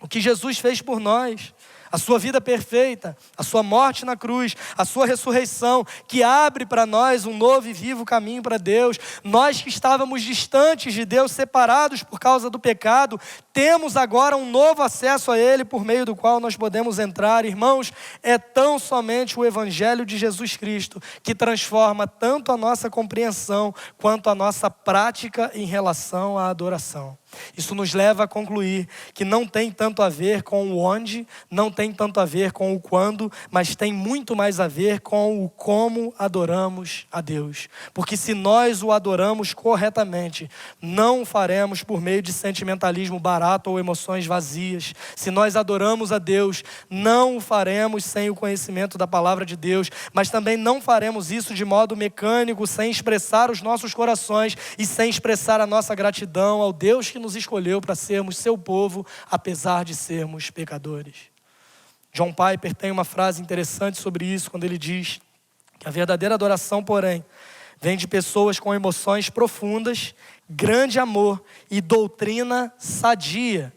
O que Jesus fez por nós. A sua vida perfeita, a sua morte na cruz, a sua ressurreição, que abre para nós um novo e vivo caminho para Deus. Nós que estávamos distantes de Deus, separados por causa do pecado, temos agora um novo acesso a Ele, por meio do qual nós podemos entrar. Irmãos, é tão somente o Evangelho de Jesus Cristo que transforma tanto a nossa compreensão quanto a nossa prática em relação à adoração. Isso nos leva a concluir que não tem tanto a ver com o onde, não tem tanto a ver com o quando, mas tem muito mais a ver com o como adoramos a Deus. Porque se nós o adoramos corretamente, não o faremos por meio de sentimentalismo barato ou emoções vazias. Se nós adoramos a Deus, não o faremos sem o conhecimento da palavra de Deus, mas também não faremos isso de modo mecânico, sem expressar os nossos corações e sem expressar a nossa gratidão ao Deus que nos escolheu para sermos seu povo, apesar de sermos pecadores. John Piper tem uma frase interessante sobre isso, quando ele diz que a verdadeira adoração, porém, vem de pessoas com emoções profundas, grande amor e doutrina sadia.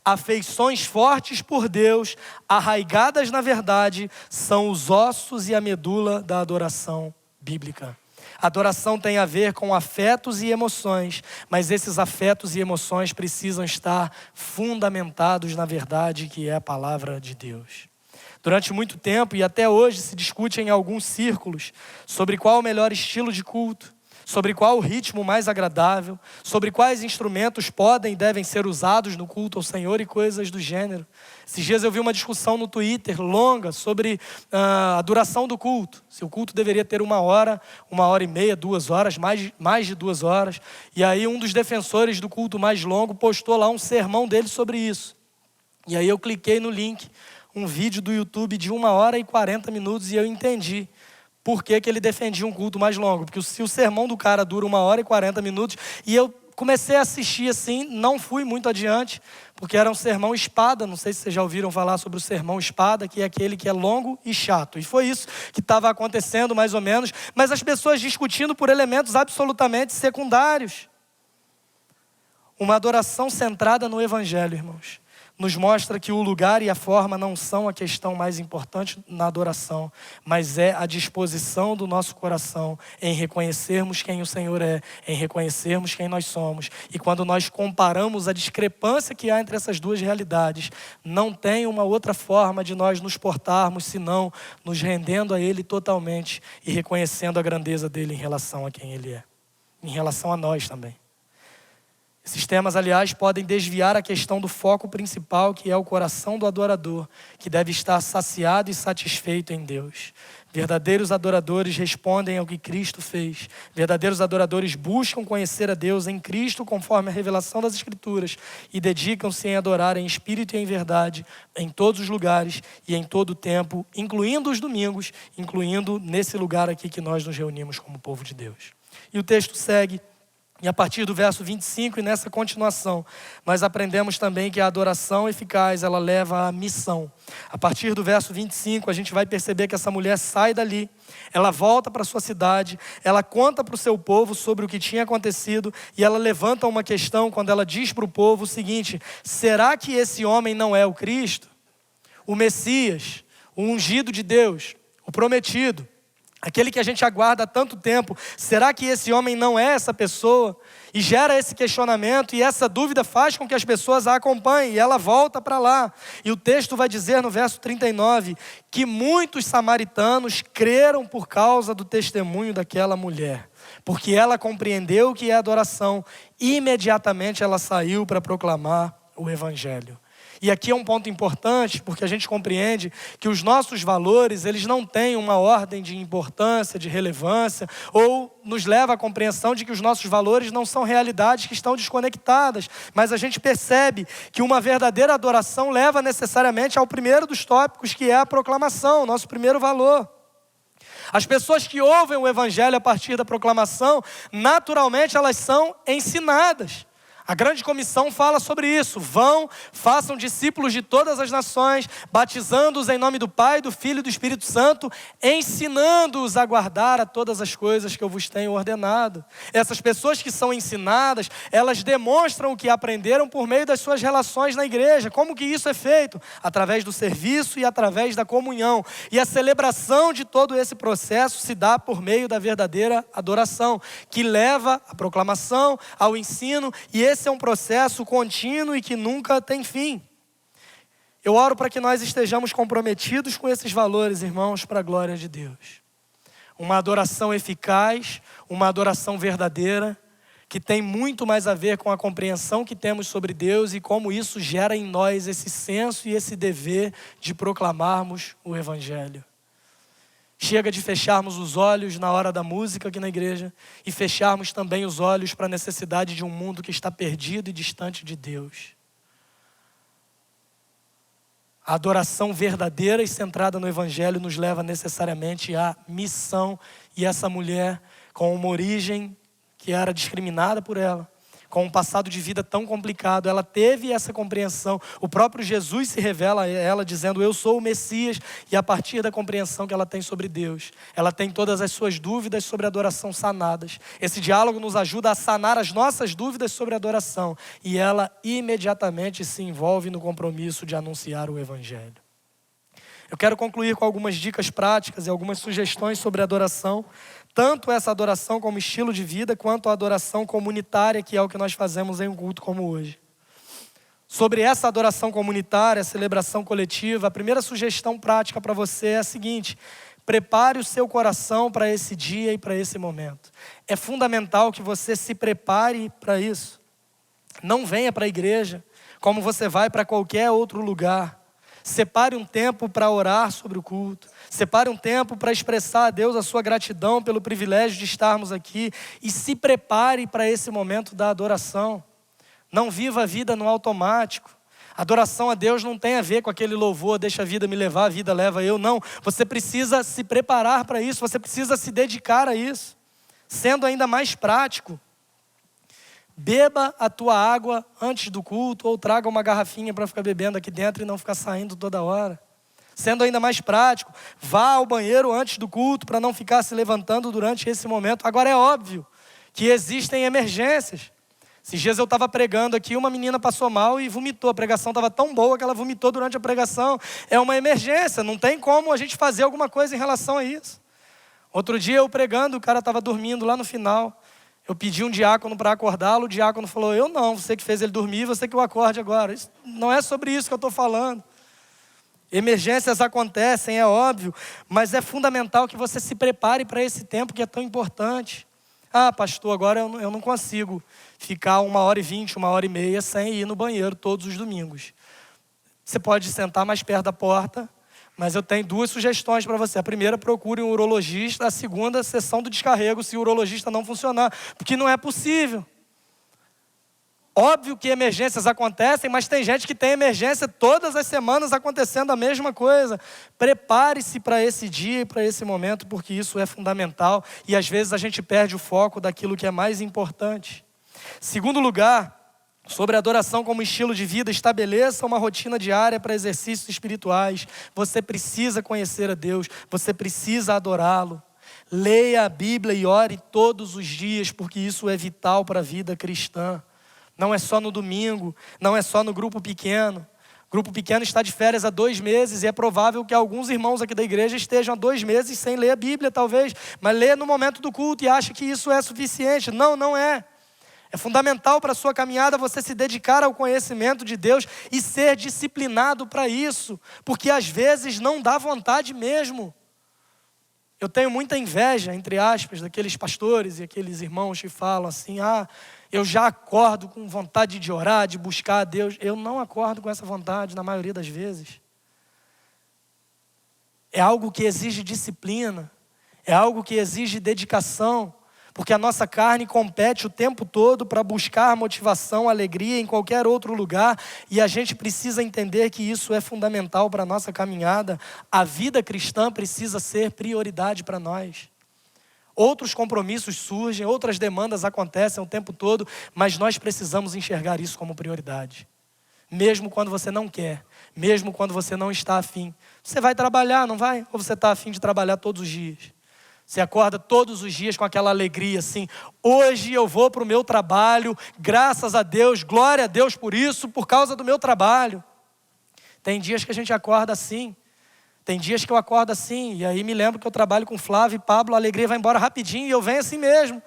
Afeições fortes por Deus, arraigadas na verdade, são os ossos e a medula da adoração bíblica. Adoração tem a ver com afetos e emoções, mas esses afetos e emoções precisam estar fundamentados na verdade que é a palavra de Deus. Durante muito tempo e até hoje se discute em alguns círculos sobre qual o melhor estilo de culto, sobre qual o ritmo mais agradável, sobre quais instrumentos podem e devem ser usados no culto ao Senhor e coisas do gênero. Esses dias eu vi uma discussão no Twitter longa sobre a duração do culto. Se o culto deveria ter 1 hora, 1h30, 2 horas, mais de 2 horas. E aí um dos defensores do culto mais longo postou lá um sermão dele sobre isso. E aí eu cliquei no link, um vídeo do YouTube de 1h40 e eu entendi por que ele defendia um culto mais longo. Porque se o sermão do cara dura 1h40 e eu comecei a assistir assim, não fui muito adiante, porque era um sermão espada. Não sei se vocês já ouviram falar sobre o sermão espada, que é aquele que é longo e chato. E foi isso que estava acontecendo mais ou menos, mas as pessoas discutindo por elementos absolutamente secundários. Uma adoração centrada no Evangelho, irmãos, nos mostra que o lugar e a forma não são a questão mais importante na adoração, mas é a disposição do nosso coração em reconhecermos quem o Senhor é, em reconhecermos quem nós somos. E quando nós comparamos a discrepância que há entre essas duas realidades, não tem uma outra forma de nós nos portarmos, senão nos rendendo a Ele totalmente e reconhecendo a grandeza dEle em relação a quem Ele é, em relação a nós também. Esses temas, aliás, podem desviar a questão do foco principal, que é o coração do adorador, que deve estar saciado e satisfeito em Deus. Verdadeiros adoradores respondem ao que Cristo fez. Verdadeiros adoradores buscam conhecer a Deus em Cristo, conforme a revelação das Escrituras, e dedicam-se em adorar em espírito e em verdade, em todos os lugares e em todo o tempo, incluindo os domingos, incluindo nesse lugar aqui que nós nos reunimos como povo de Deus. E o texto segue. E a partir do verso 25 e nessa continuação, nós aprendemos também que a adoração eficaz, ela leva à missão. A partir do verso 25, a gente vai perceber que essa mulher sai dali, ela volta para sua cidade, ela conta para o seu povo sobre o que tinha acontecido e ela levanta uma questão quando ela diz para o povo o seguinte: será que esse homem não é o Cristo? O Messias, o ungido de Deus, o prometido? Aquele que a gente aguarda há tanto tempo, será que esse homem não é essa pessoa? E gera esse questionamento e essa dúvida faz com que as pessoas a acompanhem e ela volta para lá. E o texto vai dizer no verso 39 que muitos samaritanos creram por causa do testemunho daquela mulher. porque ela compreendeu o que é adoração. Imediatamente ela saiu para proclamar o evangelho. E aqui é um ponto importante, porque a gente compreende que os nossos valores, eles não têm uma ordem de importância, de relevância, ou nos leva à compreensão de que os nossos valores não são realidades que estão desconectadas. Mas a gente percebe que uma verdadeira adoração leva necessariamente ao primeiro dos tópicos, que é a proclamação, nosso primeiro valor. As pessoas que ouvem o evangelho a partir da proclamação, naturalmente elas são ensinadas. A grande comissão fala sobre isso. Vão, façam discípulos de todas as nações, batizando-os em nome do Pai, do Filho e do Espírito Santo, ensinando-os a guardar a todas as coisas que eu vos tenho ordenado. Essas pessoas que são ensinadas, elas demonstram o que aprenderam por meio das suas relações na igreja. Como que isso é feito? Através do serviço e através da comunhão. E a celebração de todo esse processo se dá por meio da verdadeira adoração, que leva à proclamação, ao ensino, e esse é um processo contínuo e que nunca tem fim. Eu oro para que nós estejamos comprometidos com esses valores, irmãos, para a glória de Deus. Uma adoração eficaz, uma adoração verdadeira, que tem muito mais a ver com a compreensão que temos sobre Deus e como isso gera em nós esse senso e esse dever de proclamarmos o evangelho. Chega de fecharmos os olhos na hora da música aqui na igreja e fecharmos também os olhos para a necessidade de um mundo que está perdido e distante de Deus. A adoração verdadeira e centrada no evangelho nos leva necessariamente à missão, e essa mulher, com uma origem que era discriminada por ela, com um passado de vida tão complicado, ela teve essa compreensão. O próprio Jesus se revela a ela dizendo: eu sou o Messias, e a partir da compreensão que ela tem sobre Deus, ela tem todas as suas dúvidas sobre adoração sanadas. Esse diálogo nos ajuda a sanar as nossas dúvidas sobre adoração, e ela imediatamente se envolve no compromisso de anunciar o evangelho. Eu quero concluir com algumas dicas práticas e algumas sugestões sobre adoração, tanto essa adoração como estilo de vida, quanto a adoração comunitária, que é o que nós fazemos em um culto como hoje. Sobre essa adoração comunitária, celebração coletiva, a primeira sugestão prática para você é a seguinte: prepare o seu coração para esse dia e para esse momento. É fundamental que você se prepare para isso. Não venha para a igreja como você vai para qualquer outro lugar. Separe um tempo para orar sobre o culto. Separe um tempo para expressar a Deus a sua gratidão pelo privilégio de estarmos aqui. E se prepare para esse momento da adoração. Não viva a vida no automático. Adoração a Deus não tem a ver com aquele louvor: deixa a vida me levar, a vida leva eu. Não, você precisa se preparar para isso. Você precisa se dedicar a isso. Sendo ainda mais prático, beba a tua água antes do culto, ou traga uma garrafinha para ficar bebendo aqui dentro e não ficar saindo toda hora. Sendo ainda mais prático, vá ao banheiro antes do culto para não ficar se levantando durante esse momento. Agora, é óbvio que existem emergências. Esses dias eu estava pregando aqui, uma menina passou mal e vomitou. A pregação estava tão boa que ela vomitou durante a pregação. É uma emergência, não tem como a gente fazer alguma coisa em relação a isso. Outro dia eu pregando, o cara estava dormindo lá no final. Eu pedi um diácono para acordá-lo, o diácono falou: eu não, você que fez ele dormir, você que o acorde agora. Isso, não é sobre isso que eu estou falando. Emergências acontecem, é óbvio, mas é fundamental que você se prepare para esse tempo que é tão importante. Ah, pastor, agora eu não consigo ficar 1h20, 1h30 sem ir no banheiro todos os domingos. Você pode sentar mais perto da porta, mas eu tenho 2 sugestões para você. A primeira, procure um urologista. A segunda, sessão do descarrego, se o urologista não funcionar, porque não é possível. Óbvio que emergências acontecem, mas tem gente que tem emergência todas as semanas acontecendo a mesma coisa. Prepare-se para esse dia e para esse momento, porque isso é fundamental. E às vezes a gente perde o foco daquilo que é mais importante. Segundo lugar, sobre adoração como estilo de vida, estabeleça uma rotina diária para exercícios espirituais. Você precisa conhecer a Deus, você precisa adorá-lo. Leia a Bíblia e ore todos os dias, porque isso é vital para a vida cristã. Não é só no domingo, não é só no grupo pequeno. O grupo pequeno está de férias há 2 meses e é provável que alguns irmãos aqui da igreja estejam há 2 meses sem ler a Bíblia, talvez. Mas lê no momento do culto e acha que isso é suficiente. Não, não é. É fundamental para a sua caminhada você se dedicar ao conhecimento de Deus e ser disciplinado para isso. Porque às vezes não dá vontade mesmo. Eu tenho muita inveja, entre aspas, daqueles pastores e aqueles irmãos que falam assim, eu já acordo com vontade de orar, de buscar a Deus. Eu não acordo com essa vontade na maioria das vezes. É algo que exige disciplina, é algo que exige dedicação, porque a nossa carne compete o tempo todo para buscar motivação, alegria em qualquer outro lugar, e a gente precisa entender que isso é fundamental para a nossa caminhada. A vida cristã precisa ser prioridade para nós. Outros compromissos surgem, outras demandas acontecem o tempo todo, mas nós precisamos enxergar isso como prioridade. Mesmo quando você não quer, mesmo quando você não está afim. Você vai trabalhar, não vai? Ou você está afim de trabalhar todos os dias? Você acorda todos os dias com aquela alegria assim, hoje eu vou para o meu trabalho, graças a Deus, glória a Deus por isso, por causa do meu trabalho. Tem dias que a gente acorda assim, tem dias que eu acordo assim, e aí me lembro que eu trabalho com Flávio e Pablo, a alegria vai embora rapidinho e eu venho assim mesmo.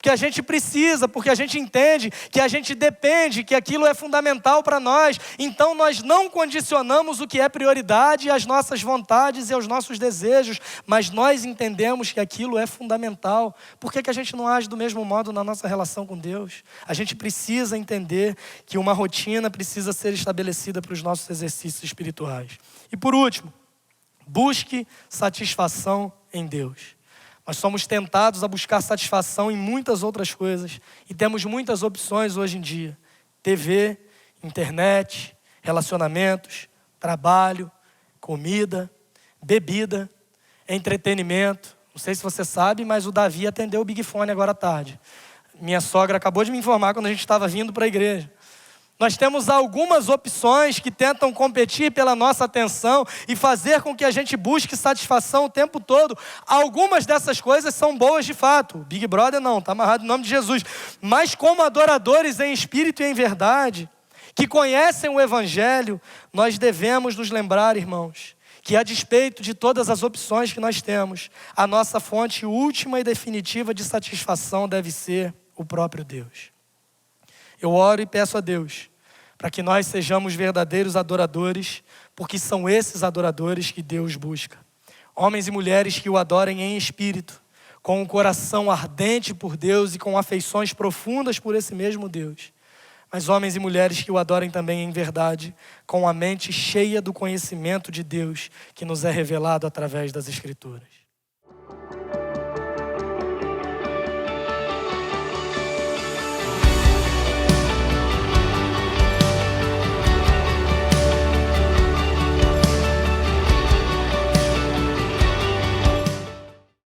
Porque a gente precisa, porque a gente entende que a gente depende, que aquilo é fundamental para nós. Então nós não condicionamos o que é prioridade às nossas vontades e aos nossos desejos, mas nós entendemos que aquilo é fundamental. Por que a gente não age do mesmo modo na nossa relação com Deus? A gente precisa entender que uma rotina precisa ser estabelecida para os nossos exercícios espirituais. E por último, busque satisfação em Deus. Nós somos tentados a buscar satisfação em muitas outras coisas e temos muitas opções hoje em dia. TV, internet, relacionamentos, trabalho, comida, bebida, entretenimento. Não sei se você sabe, mas o Davi atendeu o Big Fone agora à tarde. Minha sogra acabou de me informar quando a gente estava vindo para a igreja. Nós temos algumas opções que tentam competir pela nossa atenção e fazer com que a gente busque satisfação o tempo todo. Algumas dessas coisas são boas de fato. Big Brother não, está amarrado em nome de Jesus. Mas como adoradores em espírito e em verdade, que conhecem o Evangelho, nós devemos nos lembrar, irmãos, que a despeito de todas as opções que nós temos, a nossa fonte última e definitiva de satisfação deve ser o próprio Deus. Eu oro e peço a Deus para que nós sejamos verdadeiros adoradores, porque são esses adoradores que Deus busca. Homens e mulheres que o adorem em espírito, com um coração ardente por Deus e com afeições profundas por esse mesmo Deus. Mas homens e mulheres que o adorem também em verdade, com a mente cheia do conhecimento de Deus que nos é revelado através das Escrituras.